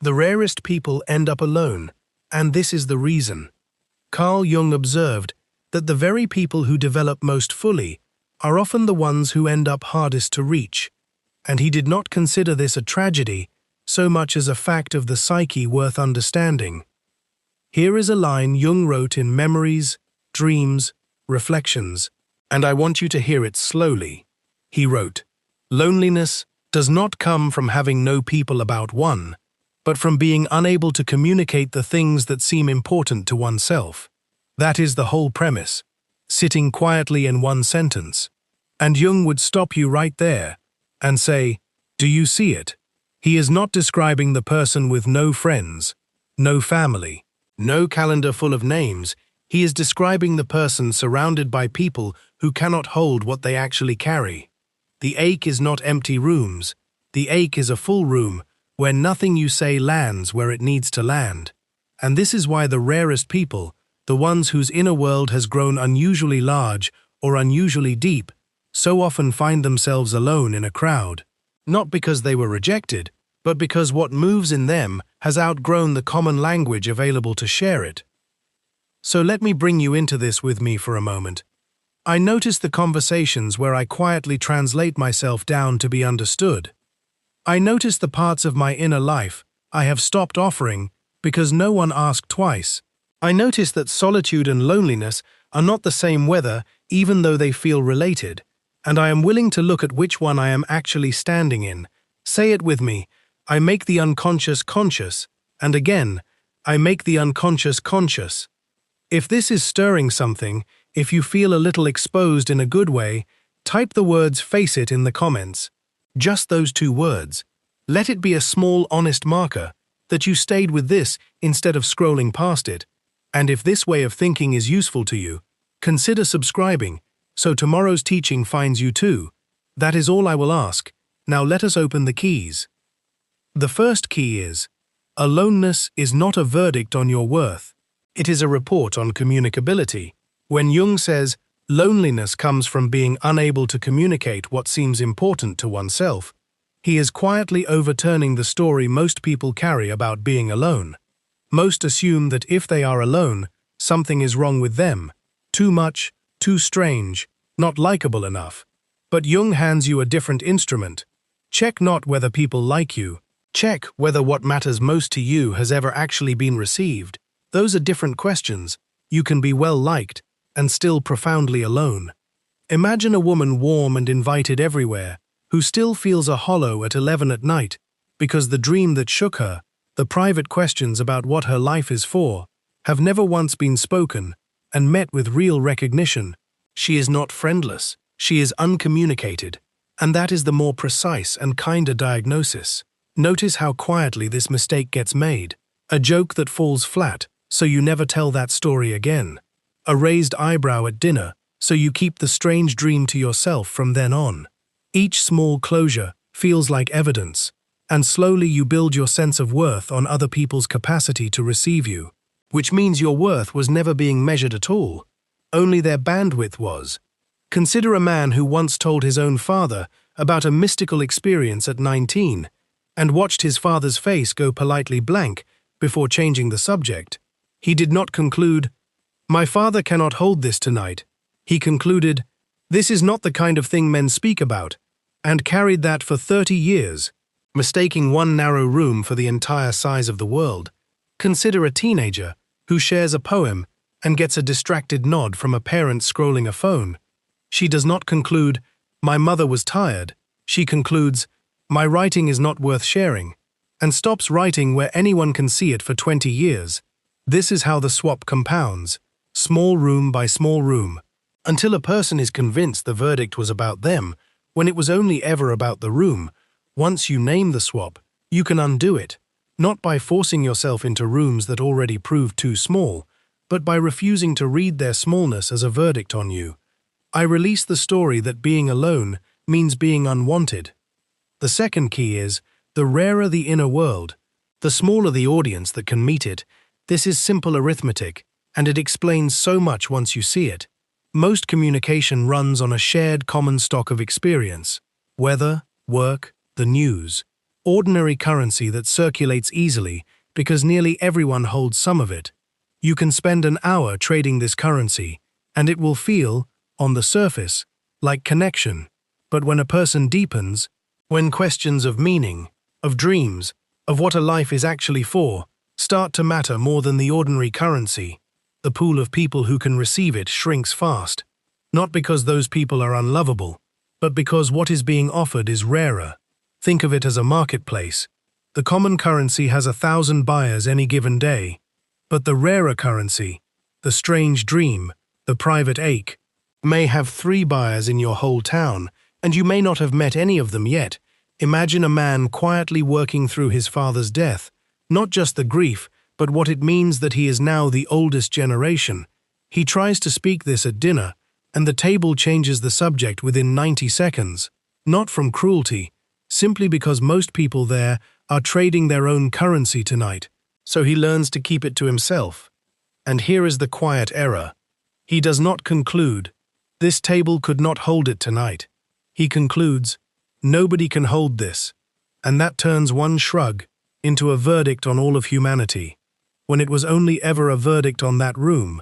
The rarest people end up alone, and this is the reason. Carl Jung observed that the very people who develop most fully are often the ones who end up hardest to reach, and he did not consider this a tragedy so much as a fact of the psyche worth understanding. Here is a line Jung wrote in Memories, Dreams, Reflections, and I want you to hear it slowly. He wrote, "Loneliness does not come from having no people about one, but from being unable to communicate the things that seem important to oneself. That is the whole premise, sitting quietly in one sentence." And Jung would stop you right there and say, "Do you see it?" He is not describing the person with no friends, no family, no calendar full of names. He is describing the person surrounded by people who cannot hold what they actually carry. The ache is not empty rooms. The ache is a full room where nothing you say lands where it needs to land. And this is why the rarest people, the ones whose inner world has grown unusually large or unusually deep, so often find themselves alone in a crowd. Not because they were rejected, but because what moves in them has outgrown the common language available to share it. So let me bring you into this with me for a moment. I notice the conversations where I quietly translate myself down to be understood. I notice the parts of my inner life I have stopped offering because no one asked twice. I notice that solitude and loneliness are not the same weather even though they feel related, and I am willing to look at which one I am actually standing in. Say it with me. I make the unconscious conscious, and again, I make the unconscious conscious. If this is stirring something, if you feel a little exposed in a good way, type the words "face it" in the comments. Just those 2 words. Let it be a small, honest marker that you stayed with this instead of scrolling past it. And if this way of thinking is useful to you, consider subscribing so tomorrow's teaching finds you too. That is all I will ask. Now let us open the keys. The first key is, aloneness is not a verdict on your worth. It is a report on communicability. When Jung says, loneliness comes from being unable to communicate what seems important to oneself, he is quietly overturning the story most people carry about being alone. Most assume that if they are alone, something is wrong with them. Too much, too strange, not likable enough. But Jung hands you a different instrument. Check not whether people like you. Check whether what matters most to you has ever actually been received. Those are different questions. You can be well liked and still profoundly alone. Imagine a woman warm and invited everywhere, who still feels a hollow at 11 at night because the dream that shook her, the private questions about what her life is for, have never once been spoken and met with real recognition. She is not friendless, she is uncommunicated, and that is the more precise and kinder diagnosis. Notice how quietly this mistake gets made. A joke that falls flat, so you never tell that story again. A raised eyebrow at dinner, so you keep the strange dream to yourself from then on. Each small closure feels like evidence, and slowly you build your sense of worth on other people's capacity to receive you, which means your worth was never being measured at all. Only their bandwidth was. Consider a man who once told his own father about a mystical experience at 19, and watched his father's face go politely blank before changing the subject. He did not conclude, "My father cannot hold this tonight." He concluded, "This is not the kind of thing men speak about," and carried that for 30 years, mistaking one narrow room for the entire size of the world. Consider a teenager who shares a poem and gets a distracted nod from a parent scrolling a phone. She does not conclude, "My mother was tired." She concludes, "My writing is not worth sharing," and stops writing where anyone can see it for 20 years. This is how the swap compounds, small room by small room, until a person is convinced the verdict was about them, when it was only ever about the room. Once you name the swap, you can undo it, not by forcing yourself into rooms that already proved too small, but by refusing to read their smallness as a verdict on you. I release the story that being alone means being unwanted. The second key is, the rarer the inner world, the smaller the audience that can meet it. This is simple arithmetic, and it explains so much once you see it. Most communication runs on a shared common stock of experience: weather, work, the news. ordinary currency that circulates easily because nearly everyone holds some of it. You can spend an hour trading this currency, and it will feel, on the surface, like connection. But when a person deepens, when questions of meaning, of dreams, of what a life is actually for, start to matter more than the ordinary currency, the pool of people who can receive it shrinks fast. Not because those people are unlovable, but because what is being offered is rarer. Think of it as a marketplace. The common currency has 1,000 buyers any given day, but the rarer currency, the strange dream, the private ache, may have 3 buyers in your whole town, and you may not have met any of them yet. Imagine a man quietly working through his father's death, not just the grief, but what it means that he is now the oldest generation. He tries to speak this at dinner, and the table changes the subject within 90 seconds, not from cruelty, simply because most people there are trading their own currency tonight, so he learns to keep it to himself. And here is the quiet error. He does not conclude, "This table could not hold it tonight." He concludes, "Nobody can hold this." And that turns one shrug into a verdict on all of humanity, when it was only ever a verdict on that room.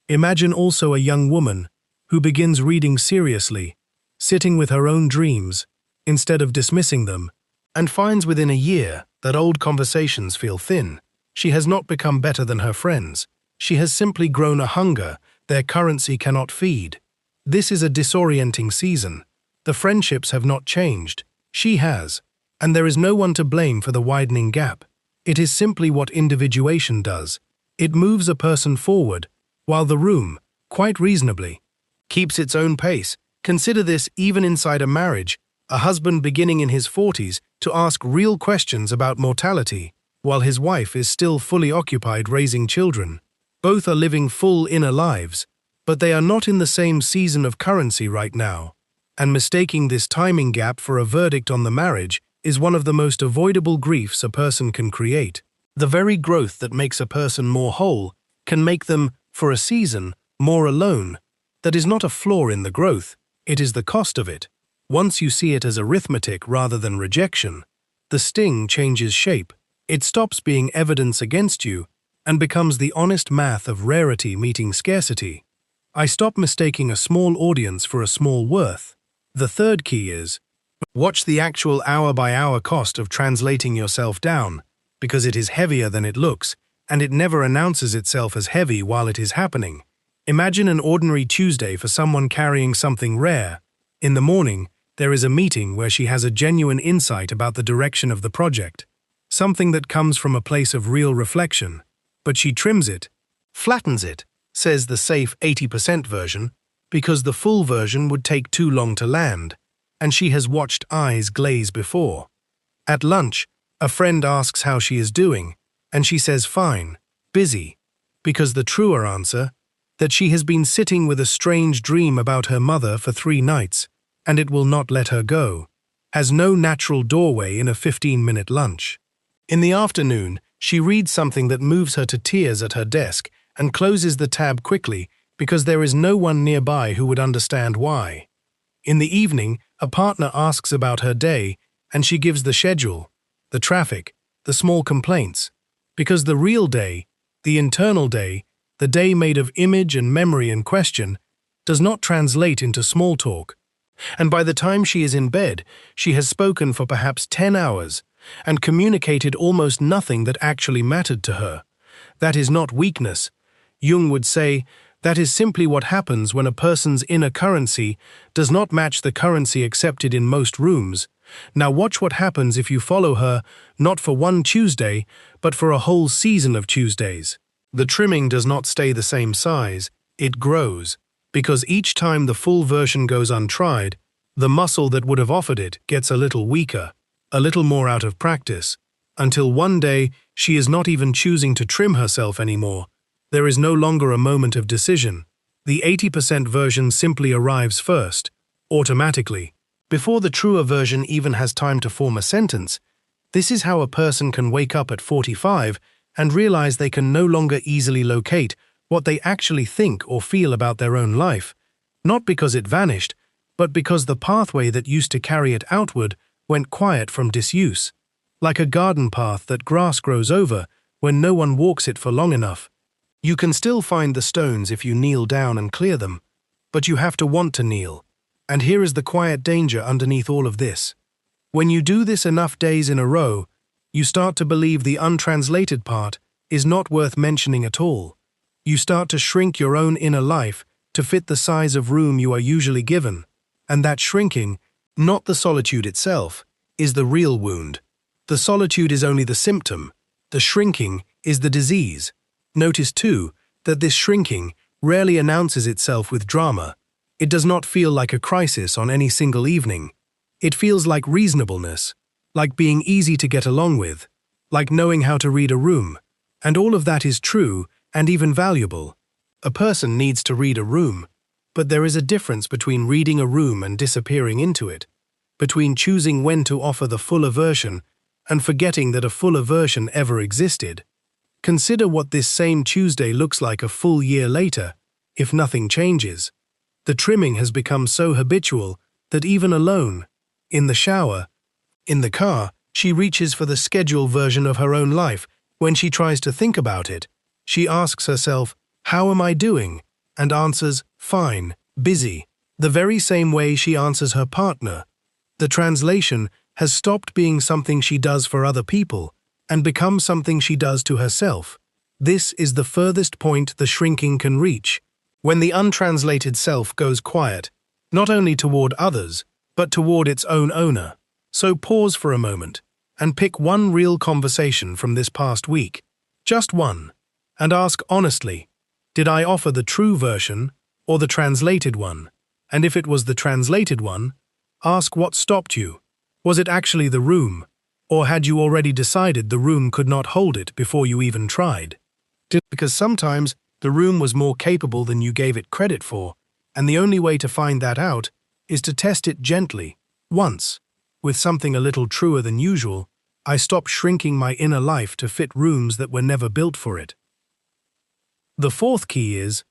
Imagine also a young woman who begins reading seriously, sitting with her own dreams, instead of dismissing them, and finds within a year that old conversations feel thin. She has not become better than her friends. She has simply grown a hunger their currency cannot feed. This is a disorienting season. The friendships have not changed. She has. And there is no one to blame for the widening gap. It is simply what individuation does. It moves a person forward, while the room, quite reasonably, keeps its own pace. Consider this even inside a marriage, a husband beginning in his 40s to ask real questions about mortality, while his wife is still fully occupied raising children. Both are living full inner lives, but they are not in the same season of currency right now. And mistaking this timing gap for a verdict on the marriage is one of the most avoidable griefs a person can create. The very growth that makes a person more whole can make them, for a season, more alone. That is not a flaw in the growth, it is the cost of it. Once you see it as arithmetic rather than rejection, the sting changes shape. It stops being evidence against you and becomes the honest math of rarity meeting scarcity. I stop mistaking a small audience for a small worth. The third key is, watch the actual hour-by-hour cost of translating yourself down, because it is heavier than it looks, and it never announces itself as heavy while it is happening. Imagine an ordinary Tuesday for someone carrying something rare. In the morning, there is a meeting where she has a genuine insight about the direction of the project, something that comes from a place of real reflection, but she trims it, flattens it, says the safe 80% version, because the full version would take too long to land, and she has watched eyes glaze before. At lunch, a friend asks how she is doing, and she says fine, busy, because the truer answer, that she has been sitting with a strange dream about her mother for 3 nights, and it will not let her go, has no natural doorway in a 15-minute lunch. In the afternoon, she reads something that moves her to tears at her desk and closes the tab quickly because there is no one nearby who would understand why. In the evening, a partner asks about her day, and she gives the schedule, the traffic, the small complaints, because the real day, the internal day, the day made of image and memory and question, does not translate into small talk. And by the time she is in bed, she has spoken for perhaps 10 hours and communicated almost nothing that actually mattered to her. That is not weakness. Jung would say, that is simply what happens when a person's inner currency does not match the currency accepted in most rooms. Now watch what happens if you follow her, not for one Tuesday, but for a whole season of Tuesdays. The trimming does not stay the same size, it grows, because each time the full version goes untried, the muscle that would have offered it gets a little weaker, a little more out of practice, until one day she is not even choosing to trim herself anymore. There is no longer a moment of decision. The 80% version simply arrives first, automatically, before the truer version even has time to form a sentence. This is how a person can wake up at 45 and realize they can no longer easily locate what they actually think or feel about their own life, not because it vanished, but because the pathway that used to carry it outward went quiet from disuse. like a garden path that grass grows over when no one walks it for long enough. You can still find the stones if you kneel down and clear them, but you have to want to kneel. And here is the quiet danger underneath all of this. When you do this enough days in a row, you start to believe the untranslated part is not worth mentioning at all. You start to shrink your own inner life to fit the size of room you are usually given, and that shrinking, not the solitude itself, is the real wound. The solitude is only the symptom. The shrinking is the disease. Notice, too, that this shrinking rarely announces itself with drama. It does not feel like a crisis on any single evening. It feels like reasonableness, like being easy to get along with, like knowing how to read a room. And all of that is true and even valuable. A person needs to read a room, but there is a difference between reading a room and disappearing into it, between choosing when to offer the fuller version and forgetting that a fuller version ever existed. Consider what this same Tuesday looks like a full year later, if nothing changes. The trimming has become so habitual that even alone, in the shower, in the car, she reaches for the scheduled version of her own life. When she tries to think about it, she asks herself, "How am I doing?" and answers, "Fine, busy," the very same way she answers her partner. The translation has stopped being something she does for other people and become something she does to herself. This is the furthest point the shrinking can reach, when the untranslated self goes quiet, not only toward others, but toward its own owner. So pause for a moment and pick one real conversation from this past week, just one, and ask honestly, did I offer the true version or the translated one? And if it was the translated one, ask what stopped you. Was it actually the room? Or had you already decided the room could not hold it before you even tried? Because sometimes the room was more capable than you gave it credit for, and the only way to find that out is to test it gently, once. With something a little truer than usual, I stopped shrinking my inner life to fit rooms that were never built for it. The fourth key is,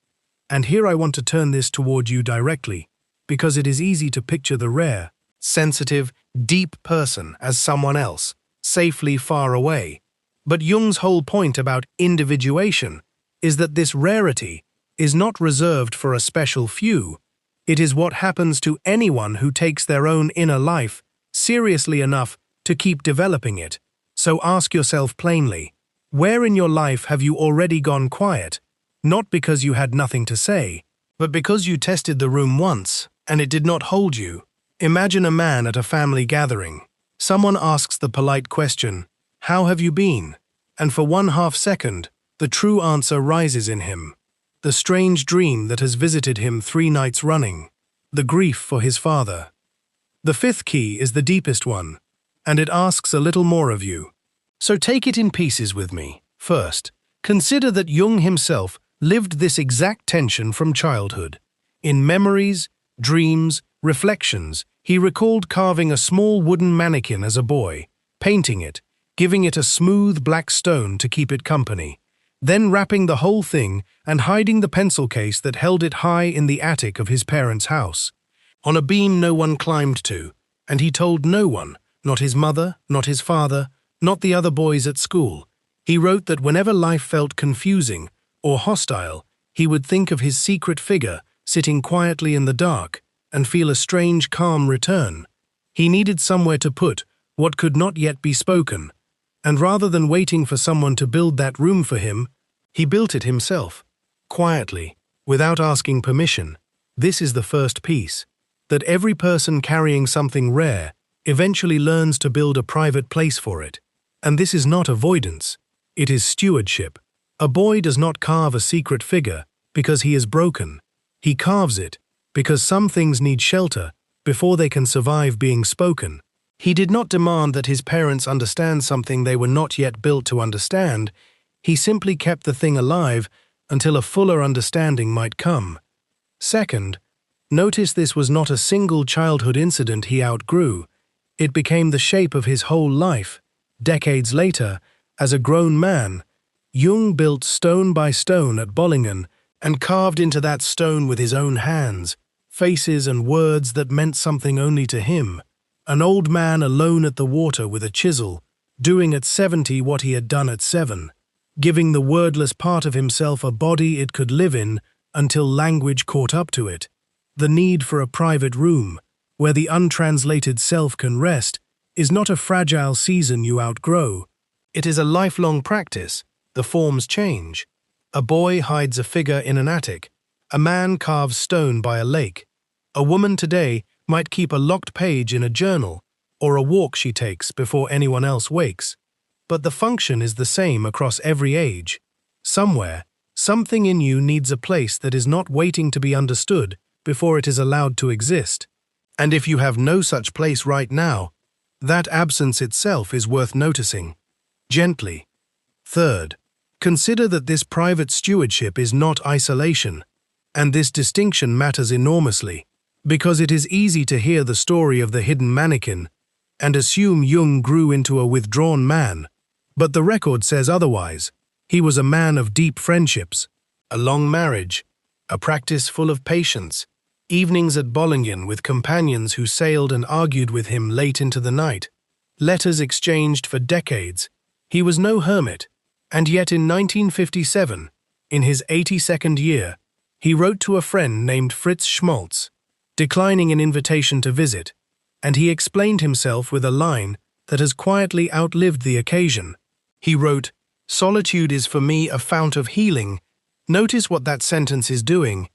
and here I want to turn this toward you directly, because it is easy to picture the rare, sensitive, deep person as someone else, safely far away. But Jung's whole point about individuation is that this rarity is not reserved for a special few. It is what happens to anyone who takes their own inner life seriously enough to keep developing it. So ask yourself plainly, where in your life have you already gone quiet? Not because you had nothing to say, but because you tested the room once and it did not hold you. Imagine a man at a family gathering. Someone asks the polite question, "How have you been?" And for 1/2 second, the true answer rises in him. The strange dream that has visited him 3 nights running. The grief for his father. The fifth key is the deepest one, and it asks a little more of you. So take it in pieces with me. First, consider that Jung himself lived this exact tension from childhood. In memories, dreams, reflections, he recalled carving a small wooden mannequin as a boy, painting it, giving it a smooth black stone to keep it company, then wrapping the whole thing and hiding the pencil case that held it high in the attic of his parents' house, on a beam no one climbed to, and he told no one, not his mother, not his father, not the other boys at school. He wrote that whenever life felt confusing or hostile, he would think of his secret figure sitting quietly in the dark and feel a strange calm return. He needed somewhere to put what could not yet be spoken, and rather than waiting for someone to build that room for him, he built it himself, quietly, without asking permission. This is the first piece, that every person carrying something rare eventually learns to build a private place for it. And this is not avoidance, it is stewardship. A boy does not carve a secret figure because he is broken. He carves it because some things need shelter before they can survive being spoken. He did not demand that his parents understand something they were not yet built to understand. He simply kept the thing alive until a fuller understanding might come. Second, notice this was not a single childhood incident he outgrew. It became the shape of his whole life. Decades later, as a grown man, Jung built stone by stone at Bollingen and carved into that stone with his own hands, faces and words that meant something only to him. An old man alone at the water with a chisel, doing at 70 what he had done at 7, giving the wordless part of himself a body it could live in until language caught up to it. The need for a private room, where the untranslated self can rest, is not a fragile season you outgrow. It is a lifelong practice. The forms change. A boy hides a figure in an attic. A man carves stone by a lake. A woman today might keep a locked page in a journal, or a walk she takes before anyone else wakes. But the function is the same across every age. Somewhere, something in you needs a place that is not waiting to be understood before it is allowed to exist. And if you have no such place right now, that absence itself is worth noticing. Gently. Third, consider that this private stewardship is not isolation, and this distinction matters enormously, because it is easy to hear the story of the hidden mannequin and assume Jung grew into a withdrawn man. But the record says otherwise. He was a man of deep friendships, a long marriage, a practice full of patience, evenings at Bollingen with companions who sailed and argued with him late into the night, letters exchanged for decades. He was no hermit, and yet in 1957, in his 82nd year, he wrote to a friend named Fritz Schmalz, declining an invitation to visit, and he explained himself with a line that has quietly outlived the occasion. He wrote, "Solitude is for me a fount of healing." Notice what that sentence is doing.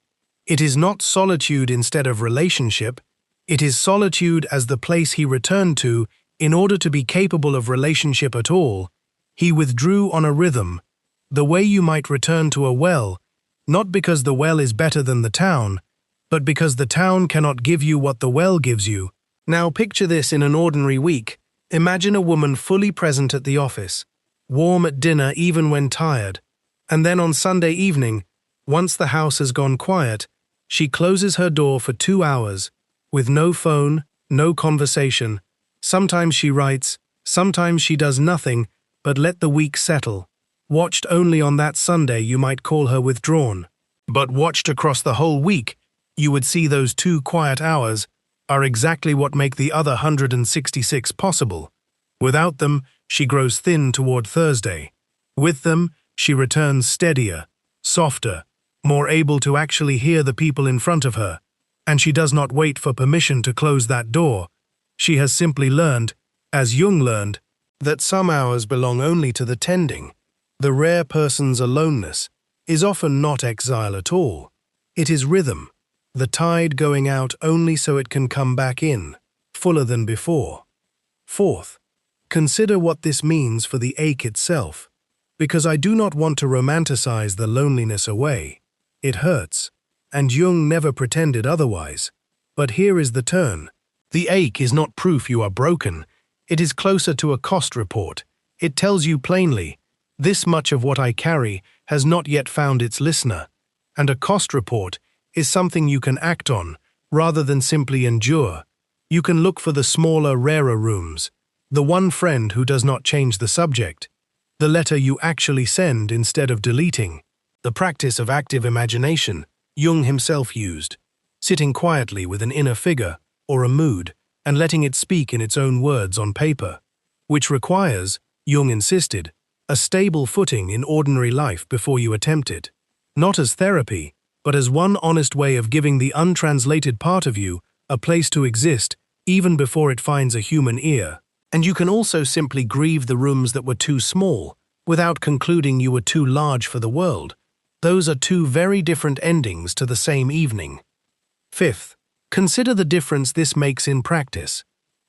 It is not solitude instead of relationship. It is solitude as the place he returned to in order to be capable of relationship at all. He withdrew on a rhythm, the way you might return to a well, not because the well is better than the town, but because the town cannot give you what the well gives you. Now picture this in an ordinary week. Imagine a woman fully present at the office, warm at dinner even when tired, and then on Sunday evening, once the house has gone quiet, she closes her door for 2 hours, with no phone, no conversation. Sometimes she writes, sometimes she does nothing, but let the week settle. Watched only on that Sunday, you might call her withdrawn. But watched across the whole week, you would see those 2 quiet hours are exactly what make the other 166 possible. Without them, she grows thin toward Thursday. With them, she returns steadier, softer, more able to actually hear the people in front of her. And she does not wait for permission to close that door. She has simply learned, as Jung learned, that some hours belong only to the tending. The rare person's aloneness is often not exile at all. It is rhythm, the tide going out only so it can come back in, fuller than before. Fourth, consider what this means for the ache itself, because I do not want to romanticize the loneliness away. It hurts, and Jung never pretended otherwise. But here is the turn. The ache is not proof you are broken. It is closer to a cost report. It tells you plainly, this much of what I carry has not yet found its listener. And a cost report is something you can act on, rather than simply endure. You can look for the smaller, rarer rooms, the one friend who does not change the subject, the letter you actually send instead of deleting, the practice of active imagination Jung himself used, sitting quietly with an inner figure or a mood and letting it speak in its own words on paper, which requires, Jung insisted, a stable footing in ordinary life before you attempt it, not as therapy, but as one honest way of giving the untranslated part of you a place to exist even before it finds a human ear. And you can also simply grieve the rooms that were too small, without concluding you were too large for the world. Those are 2 very different endings to the same evening. Fifth, consider the difference this makes in practice,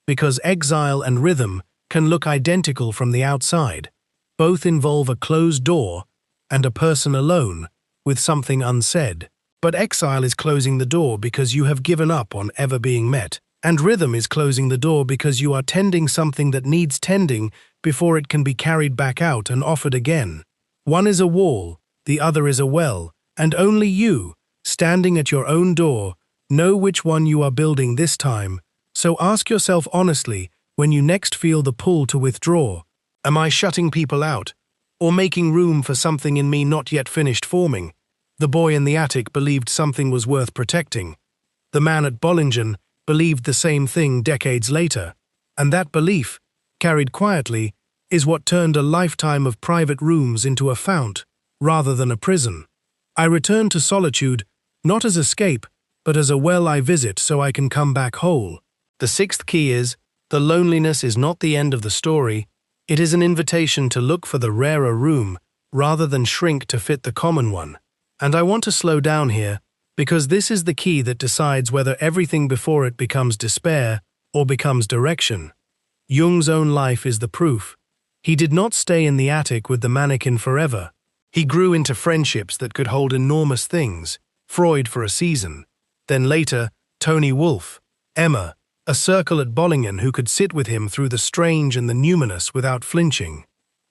because exile and rhythm can look identical from the outside. Both involve a closed door and a person alone with something unsaid. But exile is closing the door because you have given up on ever being met, and rhythm is closing the door because you are tending something that needs tending before it can be carried back out and offered again. One is a wall, the other is a well, and only you, standing at your own door, know which one you are building this time. So ask yourself honestly when you next feel the pull to withdraw. Am I shutting people out, or making room for something in me not yet finished forming? The boy in the attic believed something was worth protecting. The man at Bollingen believed the same thing decades later, and that belief, carried quietly, is what turned a lifetime of private rooms into a fount, rather than a prison. I return to solitude, not as escape, but as a well I visit so I can come back whole. The sixth key is, the loneliness is not the end of the story, it is an invitation to look for the rarer room, rather than shrink to fit the common one. And I want to slow down here, because this is the key that decides whether everything before it becomes despair or becomes direction. Jung's own life is the proof. He did not stay in the attic with the mannequin forever. He grew into friendships that could hold enormous things, Freud for a season. Then later, Tony Wolff, Emma, a circle at Bollingen who could sit with him through the strange and the numinous without flinching.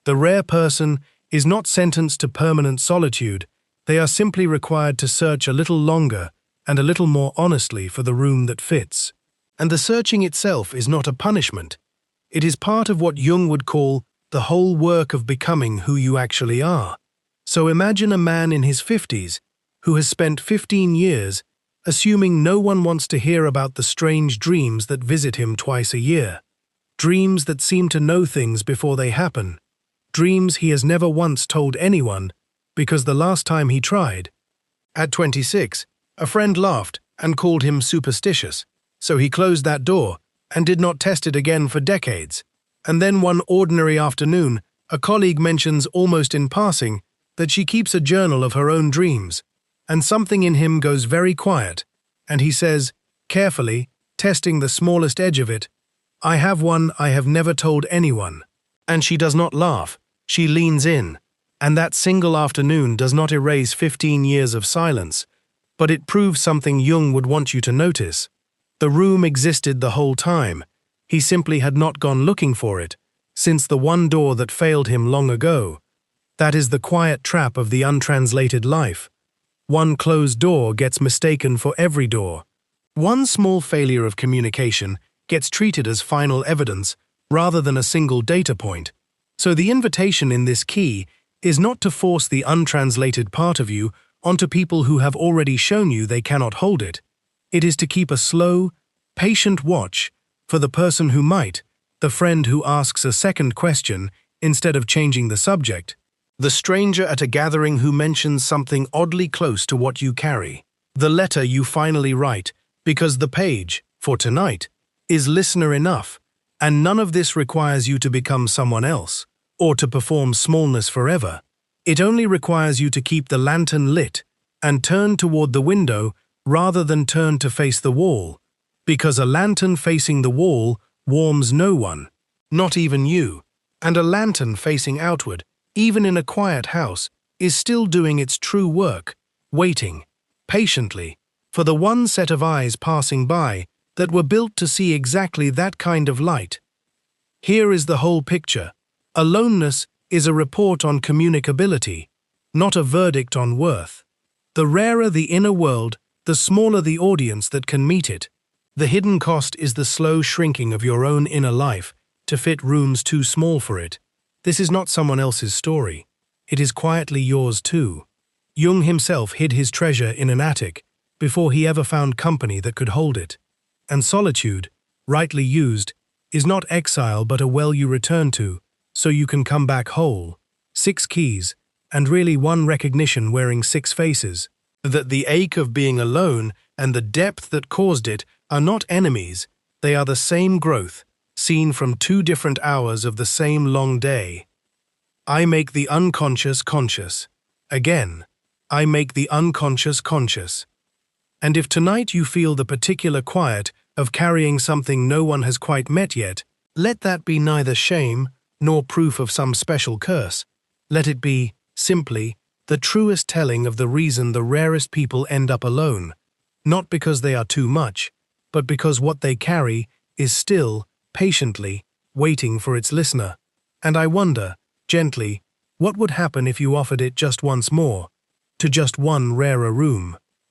The rare person is not sentenced to permanent solitude, they are simply required to search a little longer and a little more honestly for the room that fits. And the searching itself is not a punishment. It is part of what Jung would call the whole work of becoming who you actually are. So imagine a man in his 50s who has spent 15 years assuming no one wants to hear about the strange dreams that visit him twice a year. Dreams that seem to know things before they happen. Dreams he has never once told anyone, because the last time he tried. At 26, a friend laughed and called him superstitious, so he closed that door and did not test it again for decades. And then one ordinary afternoon, a colleague mentions almost in passing that she keeps a journal of her own dreams, and something in him goes very quiet, and he says, carefully, testing the smallest edge of it, "I have one I have never told anyone." And she does not laugh, she leans in, and that single afternoon does not erase 15 years of silence, but it proves something Jung would want you to notice. The room existed the whole time, he simply had not gone looking for it, since the one door that failed him long ago. That is the quiet trap of the untranslated life. One closed door gets mistaken for every door. One small failure of communication gets treated as final evidence rather than a single data point. So the invitation in this key is not to force the untranslated part of you onto people who have already shown you they cannot hold it. It is to keep a slow, patient watch for the person who might, the friend who asks a second question instead of changing the subject. The stranger at a gathering who mentions something oddly close to what you carry. The letter you finally write, because the page, for tonight, is listener enough, and none of this requires you to become someone else, or to perform smallness forever. It only requires you to keep the lantern lit, and turn toward the window rather than turn to face the wall, because a lantern facing the wall warms no one, not even you, and a lantern facing outward, even in a quiet house, is still doing its true work, waiting, patiently, for the one set of eyes passing by that were built to see exactly that kind of light. Here is the whole picture. Aloneness is a report on communicability, not a verdict on worth. The rarer the inner world, the smaller the audience that can meet it. The hidden cost is the slow shrinking of your own inner life to fit rooms too small for it. This is not someone else's story. It is quietly yours too. Jung himself hid his treasure in an attic before he ever found company that could hold it. And solitude, rightly used, is not exile but a well you return to, so you can come back whole. 6 keys, and really one recognition wearing 6 faces. That the ache of being alone and the depth that caused it are not enemies, they are the same growth, seen from 2 different hours of the same long day. I make the unconscious conscious. Again, I make the unconscious conscious. And if tonight you feel the particular quiet of carrying something no one has quite met yet, let that be neither shame nor proof of some special curse. Let it be, simply, the truest telling of the reason the rarest people end up alone, not because they are too much, but because what they carry is still, patiently, waiting for its listener. And I wonder, gently, what would happen if you offered it just once more, to just one rarer room?